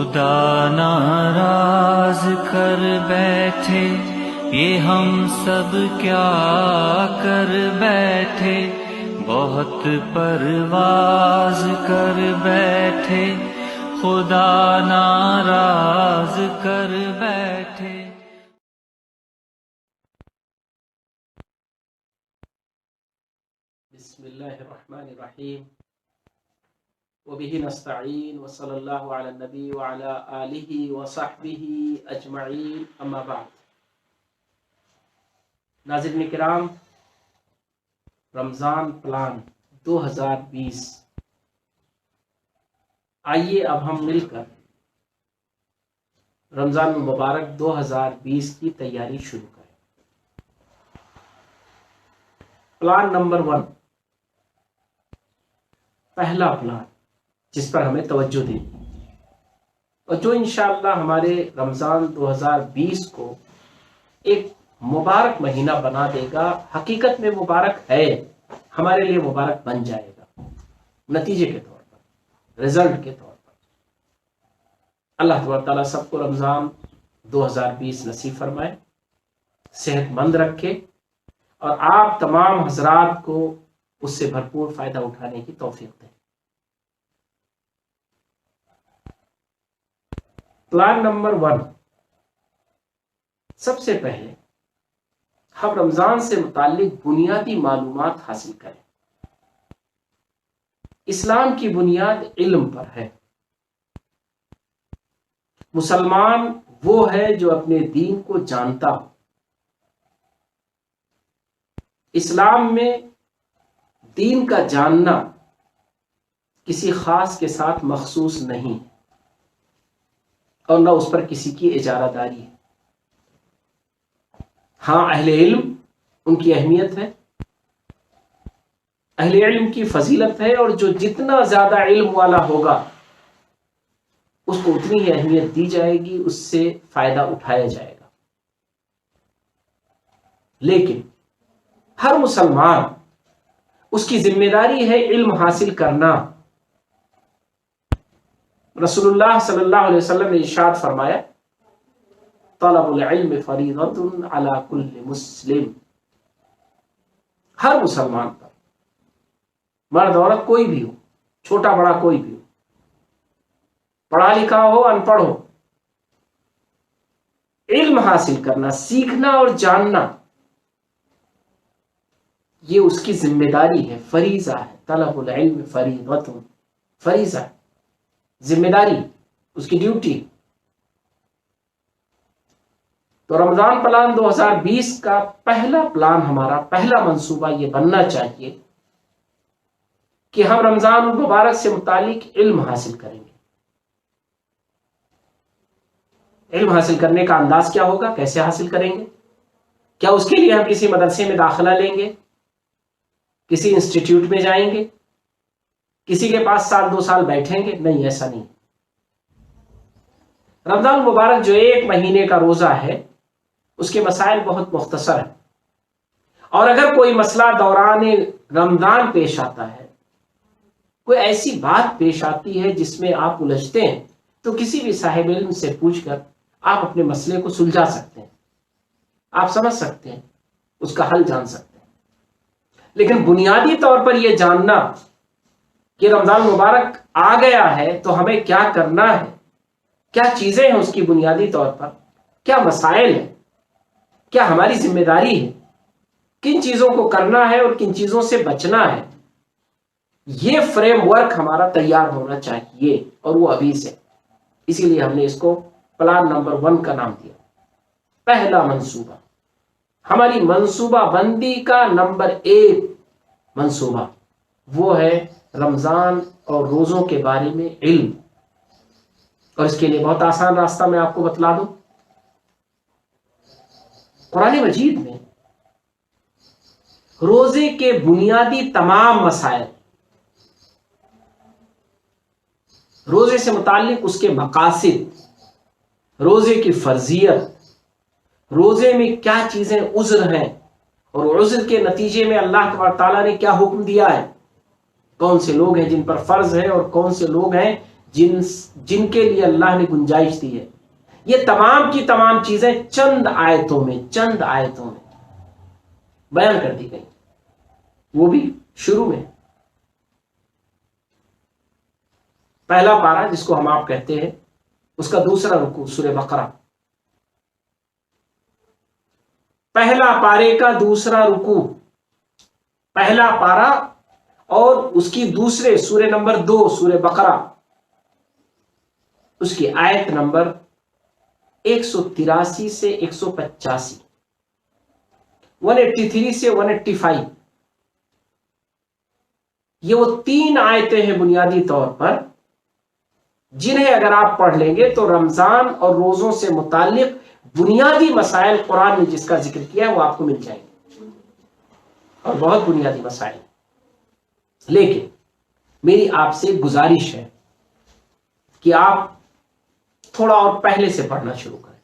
خدا ناراض کر بیٹھے، یہ ہم سب کیا کر بیٹھے، بہت پرواز کر بیٹھے، خدا ناراض کر بیٹھے۔ بسم اللہ الرحمن الرحیم وبہ نستعین وصلی اللہ علی النبی وعلی آلہ وصحبہ اجمعین، اما بعد۔ ناظرین کرام، رمضان پلان 2020، آئیے اب ہم مل کر رمضان المبارک 2020 کی تیاری شروع کریں۔ پلان نمبر 1، پہلا پلان جس پر ہمیں توجہ دینی اور جو انشاءاللہ ہمارے رمضان 2020 کو ایک مبارک مہینہ بنا دے گا، حقیقت میں مبارک ہے، ہمارے لیے مبارک بن جائے گا نتیجے کے طور پر، رزلٹ کے طور پر۔ اللہ تبارک تعالیٰ سب کو رمضان 2020 نصیب فرمائے، صحت مند رکھے اور آپ تمام حضرات کو اس سے بھرپور فائدہ اٹھانے کی توفیق دے۔ پلان نمبر 1، سب سے پہلے ہم رمضان سے متعلق بنیادی معلومات حاصل کریں۔ اسلام کی بنیاد علم پر ہے۔ مسلمان وہ ہے جو اپنے دین کو جانتا ہو۔ اسلام میں دین کا جاننا کسی خاص کے ساتھ مخصوص نہیں اور نہ اس پر کسی کی اجارہ داری ہے۔ ہاں، اہل علم، ان کی اہمیت ہے، اہل علم کی فضیلت ہے، اور جو جتنا زیادہ علم والا ہوگا اس کو اتنی ہی اہمیت دی جائے گی، اس سے فائدہ اٹھایا جائے گا۔ لیکن ہر مسلمان، اس کی ذمہ داری ہے علم حاصل کرنا۔ رسول اللہ صلی اللہ علیہ وسلم نے ارشاد فرمایا، طلب العلم فریضۃ علی کل مسلم، ہر مسلمان پر، مرد عورت کوئی بھی ہو، چھوٹا بڑا کوئی بھی ہو، پڑھا لکھا ہو ان پڑھ ہو، علم حاصل کرنا، سیکھنا اور جاننا یہ اس کی ذمہ داری ہے، فریضہ ہے۔ طلب العلم فریضۃ، فریضہ، ذمہ داری، اس کی ڈیوٹی۔ تو رمضان پلان 2020 کا پہلا پلان، ہمارا پہلا منصوبہ یہ بننا چاہیے کہ ہم رمضان المبارک سے متعلق علم حاصل کریں گے۔ علم حاصل کرنے کا انداز کیا ہوگا، کیسے حاصل کریں گے؟ کیا اس کے لیے ہم کسی مدرسے میں داخلہ لیں گے، کسی انسٹیٹیوٹ میں جائیں گے، کسی کے پاس 2 سال بیٹھیں گے؟ نہیں، ایسا نہیں۔ رمضان المبارک جو 1 مہینے کا روزہ ہے، اس کے مسائل بہت مختصر ہیں، اور اگر کوئی مسئلہ دوران رمضان پیش آتا ہے، کوئی ایسی بات پیش آتی ہے جس میں آپ الجھتے ہیں، تو کسی بھی صاحب علم سے پوچھ کر آپ اپنے مسئلے کو سلجھا سکتے ہیں، آپ سمجھ سکتے ہیں، اس کا حل جان سکتے ہیں۔ لیکن بنیادی طور پر یہ جاننا کہ رمضان مبارک آ گیا ہے تو ہمیں کیا کرنا ہے، کیا چیزیں ہیں اس کی بنیادی طور پر، کیا مسائل ہیں، کیا ہماری ذمہ داری ہے، کن چیزوں کو کرنا ہے اور کن چیزوں سے بچنا ہے، یہ فریم ورک ہمارا تیار ہونا چاہیے، اور وہ ابھی سے۔ اسی لیے ہم نے اس کو پلان نمبر 1 کا نام دیا، پہلا منصوبہ۔ ہماری منصوبہ بندی کا نمبر 1 منصوبہ وہ ہے رمضان اور روزوں کے بارے میں علم۔ اور اس کے لیے بہت آسان راستہ میں آپ کو بتلا دوں۔ قرآن مجید میں روزے کے بنیادی تمام مسائل، روزے سے متعلق اس کے مقاصد، روزے کی فرضیت، روزے میں کیا چیزیں عذر ہیں، اور عذر کے نتیجے میں اللہ تبارک تعالیٰ نے کیا حکم دیا ہے، کون سے لوگ ہیں جن پر فرض ہے اور کون سے لوگ ہیں جن کے لیے اللہ نے گنجائش دی ہے، یہ تمام کی تمام چیزیں چند آیتوں میں بیان کر دی گئی، وہ بھی شروع میں پہلا پارہ جس کو ہم آپ کہتے ہیں، اس کا دوسرا رکوع سورہ بقرہ، پہلا پارے کا دوسرا رکوع، پہلا پارہ اور اس کی دوسرے سورہ نمبر 2 سورہ بقرہ، اس کی آیت نمبر 183 سے 185، 183 سے 185، یہ وہ 3 آیتیں ہیں بنیادی طور پر جنہیں اگر آپ پڑھ لیں گے تو رمضان اور روزوں سے متعلق بنیادی مسائل قرآن نے جس کا ذکر کیا ہے وہ آپ کو مل جائیں گے، اور بہت بنیادی مسائل۔ لیکن میری آپ سے گزارش ہے کہ آپ تھوڑا اور پہلے سے پڑھنا شروع کریں۔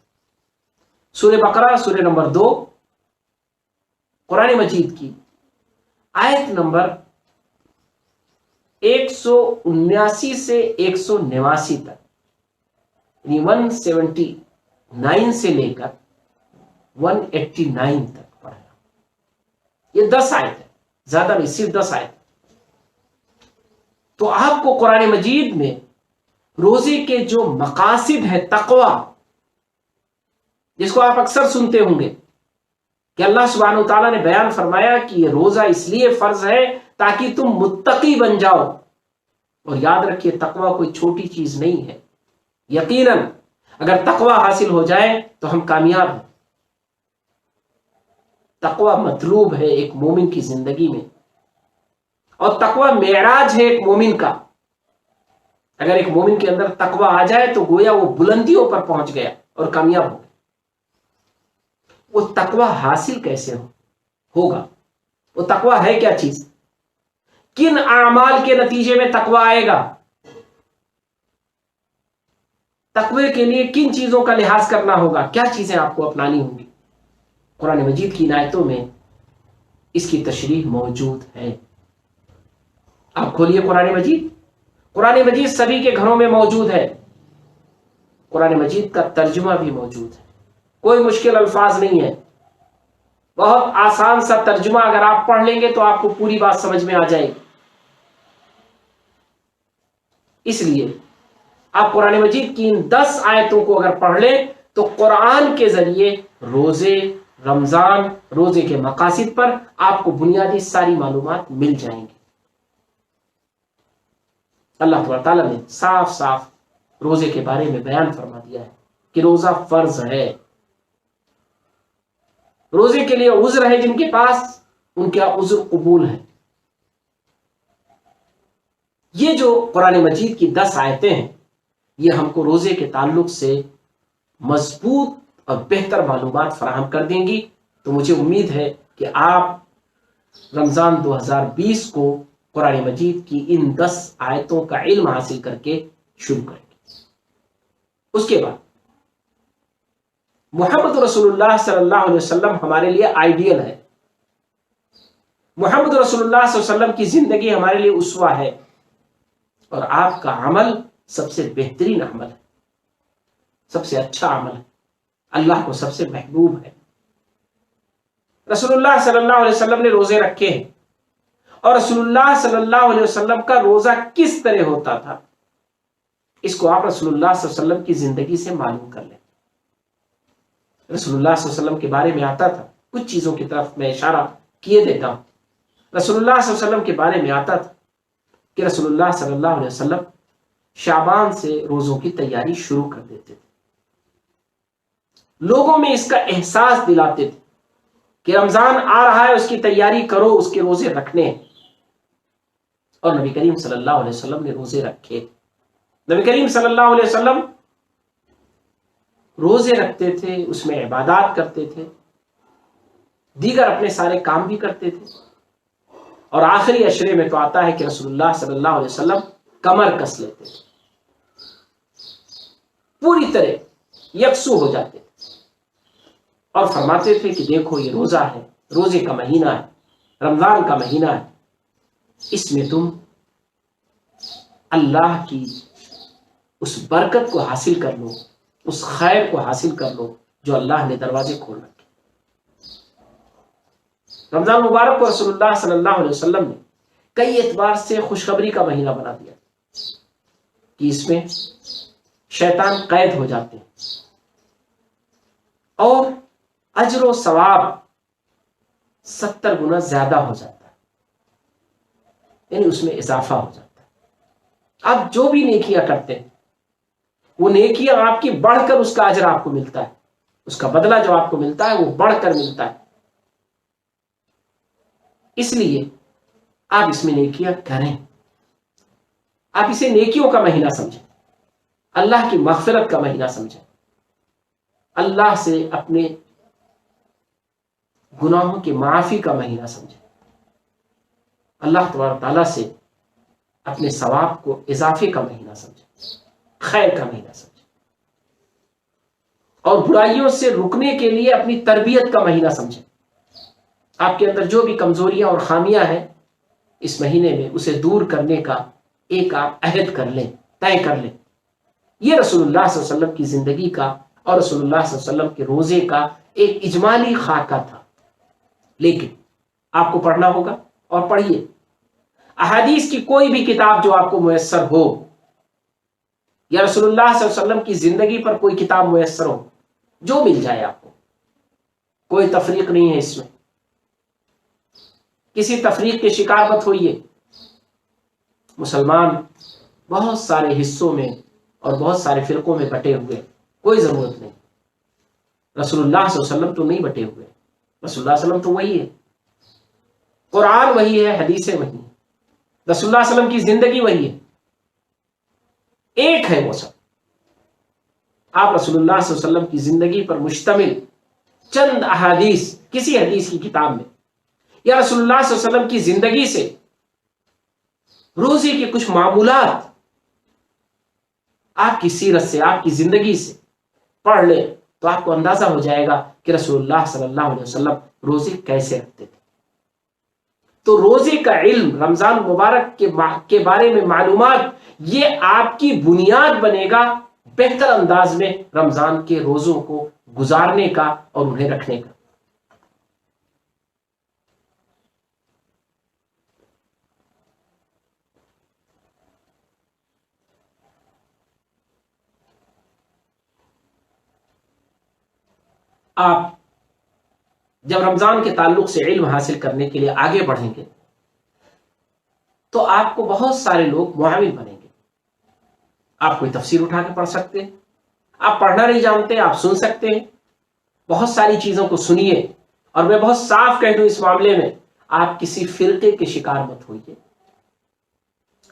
سورہ بقرہ سورہ نمبر 2 قرآن مجید کی آیت نمبر 179 سے 189 تک، یعنی 179 سے لے کر 189 تک پڑھنا۔ یہ 10 آیت ہے، زیادہ نہیں، صرف 10 آیت۔ تو آپ کو قرآن مجید میں روزے کے جو مقاصد ہے، تقوی، جس کو آپ اکثر سنتے ہوں گے کہ اللہ سبحانہ و تعالیٰ نے بیان فرمایا کہ یہ روزہ اس لیے فرض ہے تاکہ تم متقی بن جاؤ، اور یاد رکھیے تقوی کوئی چھوٹی چیز نہیں ہے۔ یقیناً اگر تقوی حاصل ہو جائے تو ہم کامیاب ہیں۔ تقوی مطلوب ہے ایک مومن کی زندگی میں، اور تقوی معراج ہے ایک مومن کا۔ اگر ایک مومن کے اندر تقوی آ جائے تو گویا وہ بلندیوں پر پہنچ گیا اور کامیاب ہو گیا۔ وہ تقوی حاصل کیسے ہوگا؟ وہ تقوی ہے کیا چیز؟ کن اعمال کے نتیجے میں تقوی آئے گا؟ تقوی کے لیے کن چیزوں کا لحاظ کرنا ہوگا؟ کیا چیزیں آپ کو اپنانی ہوں گی؟ قرآن مجید کی آیتوں میں اس کی تشریح موجود ہے۔ آپ کھولیے قرآن مجید، قرآن مجید سبھی کے گھروں میں موجود ہے، قرآن مجید کا ترجمہ بھی موجود ہے، کوئی مشکل الفاظ نہیں ہے، بہت آسان سا ترجمہ اگر آپ پڑھ لیں گے تو آپ کو پوری بات سمجھ میں آ جائے گی۔ اس لیے آپ قرآن مجید کی ان 10 آیتوں کو اگر پڑھ لیں تو قرآن کے ذریعے روزے، رمضان، روزے کے مقاصد پر آپ کو بنیادی ساری معلومات مل جائیں گی۔ اللہ تعالیٰ نے صاف صاف روزے کے بارے میں بیان فرما دیا ہے کہ روزہ فرض ہے۔ روزے کے لیے عذر ہے، جن کے پاس ان کا عذر قبول ہے۔ یہ جو قرآن مجید کی 10 آیتیں ہیں یہ ہم کو روزے کے تعلق سے مضبوط اور بہتر معلومات فراہم کر دیں گی۔ تو مجھے امید ہے کہ آپ رمضان 2020 کو قرآن مجید کی ان 10 آیتوں کا علم حاصل کر کے شروع کریں گے۔ اس کے بعد محمد رسول اللہ صلی اللہ علیہ وسلم ہمارے لیے آئیڈیل ہے، محمد رسول اللہ صلی اللہ علیہ وسلم کی زندگی ہمارے لیے اسوہ ہے، اور آپ کا عمل سب سے بہترین عمل ہے، سب سے اچھا عمل ہے، اللہ کو سب سے محبوب ہے۔ رسول اللہ صلی اللہ علیہ وسلم نے روزے رکھے ہیں، اور رسول اللہ صلی اللہ علیہ وسلم کا روزہ کس طرح ہوتا تھا اس کو آپ رسول اللہ صلی اللہ علیہ وسلم کی زندگی سے معلوم کر لیں۔ رسول اللہ صلی اللہ علیہ وسلم کے بارے میں آتا تھا، کچھ چیزوں کی طرف میں اشارہ کیے دیتا ہوں۔ رسول اللہ صلی اللہ علیہ وسلم کے بارے میں آتا تھا کہ رسول اللہ صلی اللہ علیہ وسلم شعبان سے روزوں کی تیاری شروع کر دیتے تھے، لوگوں میں اس کا احساس دلاتے تھے کہ رمضان آ رہا ہے، اس کی تیاری کرو، اس کے روزے رکھنے ہیں۔ اور نبی کریم صلی اللہ علیہ وسلم نے روزے رکھے۔ نبی کریم صلی اللہ علیہ وسلم روزے رکھتے تھے، اس میں عبادات کرتے تھے، دیگر اپنے سارے کام بھی کرتے تھے، اور آخری عشرے میں تو آتا ہے کہ رسول اللہ صلی اللہ علیہ وسلم کمر کس لیتے تھے، پوری طرح یکسو ہو جاتے تھے، اور فرماتے تھے کہ دیکھو یہ روزہ ہے، روزے کا مہینہ ہے، رمضان کا مہینہ ہے، اس میں تم اللہ کی اس برکت کو حاصل کر لو، اس خیر کو حاصل کر لو جو اللہ نے دروازے کھول رکھے۔ رمضان مبارک کو رسول اللہ صلی اللہ علیہ وسلم نے کئی اعتبار سے خوشخبری کا مہینہ بنا دیا کہ اس میں شیطان قید ہو جاتے ہیں اور اجر و ثواب 70 گنا زیادہ ہو جاتا ہے، یعنی اس میں اضافہ ہو جاتا ہے۔ آپ جو بھی نیکیاں کرتے ہیں وہ نیکیاں آپ کی بڑھ کر اس کا اجر آپ کو ملتا ہے، اس کا بدلہ جو آپ کو ملتا ہے وہ بڑھ کر ملتا ہے۔ اس لیے آپ اس میں نیکیاں کریں، آپ اسے نیکیوں کا مہینہ سمجھیں، اللہ کی مغفرت کا مہینہ سمجھیں، اللہ سے اپنے گناہوں کی معافی کا مہینہ سمجھیں، اللہ تبارک تعالیٰ سے اپنے ثواب کو اضافے کا مہینہ سمجھیں، خیر کا مہینہ سمجھیں، اور برائیوں سے رکنے کے لیے اپنی تربیت کا مہینہ سمجھیں۔ آپ کے اندر جو بھی کمزوریاں اور خامیاں ہیں اس مہینے میں اسے دور کرنے کا ایک آپ عہد کر لیں، طے کر لیں۔ یہ رسول اللہ صلی اللہ علیہ وسلم کی زندگی کا اور رسول اللہ صلی اللہ علیہ وسلم کے روزے کا ایک اجمالی خاکہ تھا، لیکن آپ کو پڑھنا ہوگا اور پڑھیے۔ احادیث کی کوئی بھی کتاب جو آپ کو میسر ہو یا رسول اللہ صلی اللہ علیہ وسلم کی زندگی پر کوئی کتاب میسر ہو، جو مل جائے آپ کو، کوئی تفریق نہیں ہے اس میں، کسی تفریق کے شکار مت ہوئیے۔ مسلمان بہت سارے حصوں میں اور بہت سارے فرقوں میں بٹے ہوئے، کوئی ضرورت نہیں۔ رسول اللہ صلی اللہ علیہ وسلم تو نہیں بٹے ہوئے، رسول اللہ صلی اللہ علیہ وسلم تو وہی ہے، قرآن وہی ہے، حدیثیں وہی ہیں، رسول اللہ صلی اللہ علیہ وسلم کی زندگی وہی ہے، ایک ہے وہ سب۔ آپ رسول اللہ صلی اللہ علیہ وسلم کی زندگی پر مشتمل چند احادیث کسی حدیث کی کتاب میں یا رسول اللہ صلی اللہ علیہ وسلم کی زندگی سے روزے کے کچھ معمولات آپ کی سیرت سے، آپ کی زندگی سے پڑھ لیں تو آپ کو اندازہ ہو جائے گا کہ رسول اللہ صلی اللہ علیہ وسلم روزے کیسے رکھتے تھے۔ تو روزے کا علم، رمضان مبارک کے بارے میں معلومات، یہ آپ کی بنیاد بنے گا بہتر انداز میں رمضان کے روزوں کو گزارنے کا اور انہیں رکھنے کا۔ آپ جب رمضان کے تعلق سے علم حاصل کرنے کے لیے آگے بڑھیں گے تو آپ کو بہت سارے لوگ معاون بنیں گے۔ آپ کوئی تفسیر اٹھا کے پڑھ سکتے ہیں، آپ پڑھنا نہیں جانتے آپ سن سکتے ہیں، بہت ساری چیزوں کو سنیے۔ اور میں بہت صاف کہہ دوں اس معاملے میں، آپ کسی فرقے کے شکار مت ہوئیے۔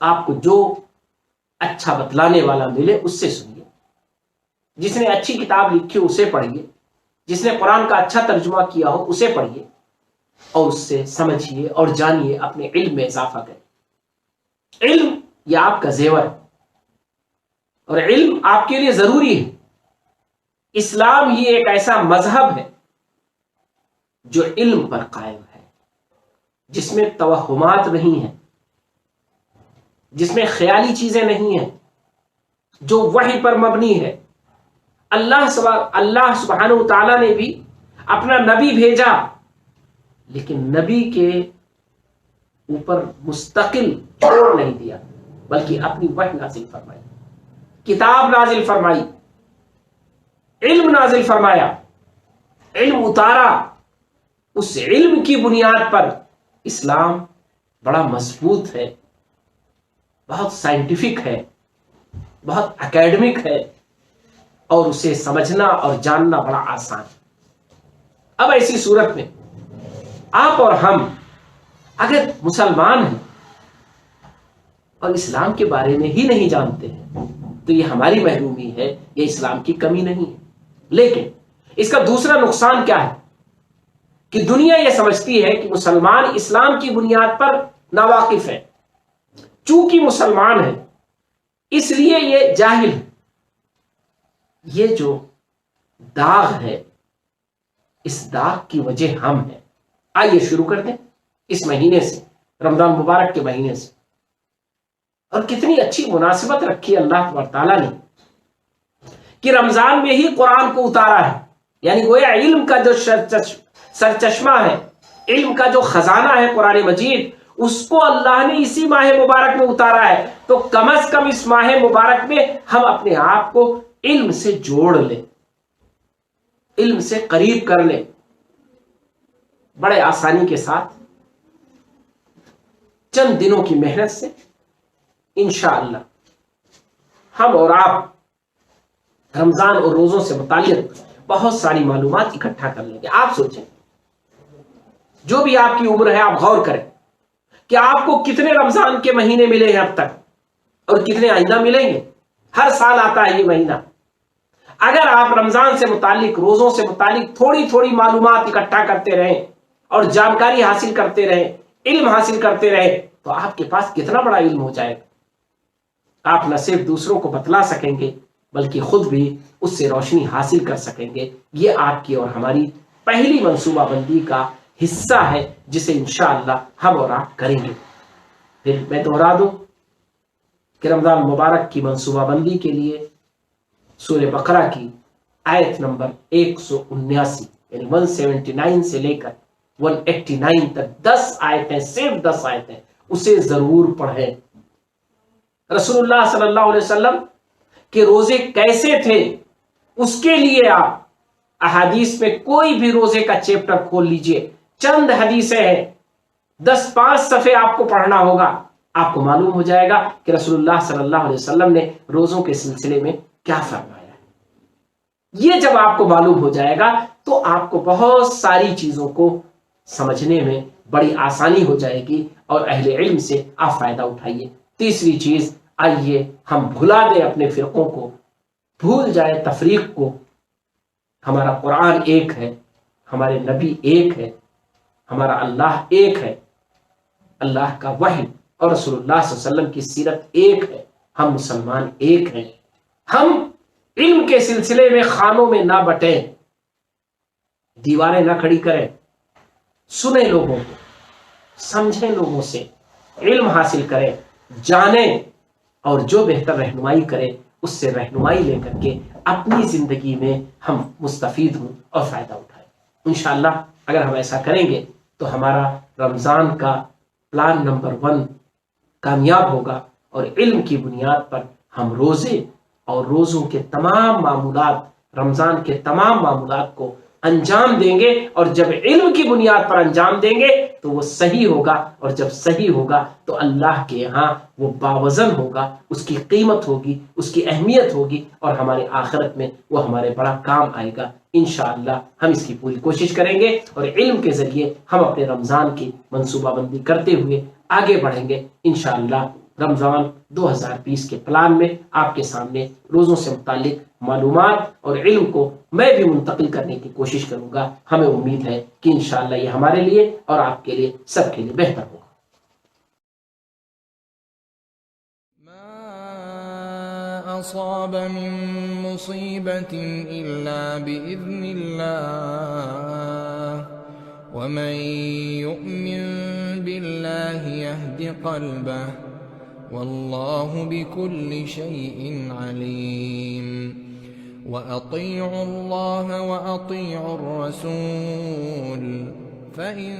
آپ کو جو اچھا بتلانے والا ملے اس سے سنیے، جس نے اچھی کتاب لکھی ہو اسے پڑھیے، جس نے قرآن کا اچھا ترجمہ کیا ہو اسے پڑھیے اور اس سے سمجھیے اور جانیے، اپنے علم میں اضافہ کریں۔ علم یہ آپ کا زیور ہے اور علم آپ کے لیے ضروری ہے۔ اسلام ہی ایک ایسا مذہب ہے جو علم پر قائم ہے، جس میں توہمات نہیں ہیں، جس میں خیالی چیزیں نہیں ہیں، جو وحی پر مبنی ہے۔ اللہ سبحانہ و تعالیٰ نے بھی اپنا نبی بھیجا، لیکن نبی کے اوپر مستقل چھوڑ نہیں دیا، بلکہ اپنی وحی نازل فرمائی، کتاب نازل فرمائی، علم نازل فرمایا، علم اتارا۔ اس علم کی بنیاد پر اسلام بڑا مضبوط ہے، بہت سائنٹیفک ہے، بہت اکیڈمک ہے، اور اسے سمجھنا اور جاننا بڑا آسان ہے۔ اب ایسی صورت میں آپ اور ہم اگر مسلمان ہیں اور اسلام کے بارے میں ہی نہیں جانتے ہیں تو یہ ہماری محرومی ہے، یہ اسلام کی کمی نہیں ہے۔ لیکن اس کا دوسرا نقصان کیا ہے کہ دنیا یہ سمجھتی ہے کہ مسلمان اسلام کی بنیاد پر ناواقف ہے، چونکہ مسلمان ہے اس لیے یہ جاہل ہے۔ یہ جو داغ ہے، اس داغ کی وجہ ہم ہیں۔ آئیے شروع کر دیں اس مہینے سے، رمضان مبارک کے مہینے سے۔ اور کتنی اچھی مناسبت رکھی اللہ تبارک تعالیٰ نے کہ رمضان میں ہی قرآن کو اتارا ہے. یعنی گویا علم کا جو سرچشمہ ہے، علم کا جو خزانہ ہے قرآن مجید، اس کو اللہ نے اسی ماہ مبارک میں اتارا ہے. تو کم از کم اس ماہ مبارک میں ہم اپنے آپ کو علم سے جوڑ لیں، علم سے قریب کر لیں. بڑے آسانی کے ساتھ چند دنوں کی محنت سے انشاءاللہ ہم اور آپ رمضان اور روزوں سے متعلق بہت ساری معلومات اکٹھا کر لیں گے. آپ سوچیں، جو بھی آپ کی عمر ہے آپ غور کریں کہ آپ کو کتنے رمضان کے مہینے ملے ہیں اب تک اور کتنے آئندہ ملیں گے. ہر سال آتا ہے یہ مہینہ. اگر آپ رمضان سے متعلق، روزوں سے متعلق تھوڑی تھوڑی معلومات اکٹھا کرتے رہیں اور جانکاری حاصل کرتے رہیں، علم حاصل کرتے رہیں، تو آپ کے پاس کتنا بڑا علم ہو جائے گا. آپ نہ صرف دوسروں کو بتلا سکیں گے بلکہ خود بھی اس سے روشنی حاصل کر سکیں گے. یہ آپ کی اور ہماری پہلی منصوبہ بندی کا حصہ ہے جسے انشاءاللہ ہم اور آپ کریں گے. پھر میں دوہرا دوں کہ رمضان مبارک کی منصوبہ بندی کے لیے سورہ بقرہ کی آیت نمبر 179 یعنی 179 سے لے کر 189 تک 10 آیتیں، صرف 10 آیتیں، اسے ضرور پڑھیں. رسول اللہ صلی اللہ علیہ وسلم کے روزے کیسے تھے اس کے لیے آپ احادیث میں کوئی بھی روزے کا چیپٹر کھول لیجئے، چند حدیثیں ہیں، 10-5 صفحے آپ کو پڑھنا ہوگا. آپ کو معلوم ہو جائے گا کہ رسول اللہ صلی اللہ علیہ وسلم نے روزوں کے سلسلے میں کیا فرمایا ہے. یہ جب آپ کو معلوم ہو جائے گا تو آپ کو بہت ساری چیزوں کو سمجھنے میں بڑی آسانی ہو جائے گی اور اہل علم سے آپ فائدہ اٹھائیے. تیسری چیز، آئیے ہم بھلا دیں اپنے فرقوں کو، بھول جائے تفریق کو. ہمارا قرآن ایک ہے، ہمارے نبی ایک ہے، ہمارا اللہ ایک ہے، اللہ کا وحی اور رسول اللہ صلی اللہ علیہ وسلم کی سیرت ایک ہے. ہم مسلمان ایک ہیں. ہم علم کے سلسلے میں خانوں میں نہ بٹیں، دیواریں نہ کھڑی کریں. سنیں لوگوں کو، سمجھیں لوگوں سے، علم حاصل کریں، جانیں، اور جو بہتر رہنمائی کرے اس سے رہنمائی لے کر کے اپنی زندگی میں ہم مستفید ہوں اور فائدہ اٹھائیں. انشاءاللہ اگر ہم ایسا کریں گے تو ہمارا رمضان کا پلان نمبر 1 کامیاب ہوگا اور علم کی بنیاد پر ہم روزے اور روزوں کے تمام معمولات، رمضان کے تمام معمولات کو انجام دیں گے. اور جب علم کی بنیاد پر انجام دیں گے تو وہ صحیح ہوگا، اور جب صحیح ہوگا تو اللہ کے یہاں وہ باوزن ہوگا، اس کی قیمت ہوگی، اس کی اہمیت ہوگی، اور ہمارے آخرت میں وہ ہمارے بڑا کام آئے گا. انشاءاللہ ہم اس کی پوری کوشش کریں گے اور علم کے ذریعے ہم اپنے رمضان کی منصوبہ بندی کرتے ہوئے آگے بڑھیں گے. انشاءاللہ رمضان 2020 کے پلان میں آپ کے سامنے روزوں سے متعلق معلومات اور علم کو میں بھی منتقل کرنے کی کوشش کروں گا. ہمیں امید ہے کہ انشاءاللہ یہ ہمارے لیے اور آپ کے لیے سب کے لیے بہتر ہوگا. ما أصاب من مصيبة إلا بإذن الله ومن يؤمن بالله يهد قلبه والله بكل شيء عليم. وأطيعوا الله وأطيعوا الرسول فإن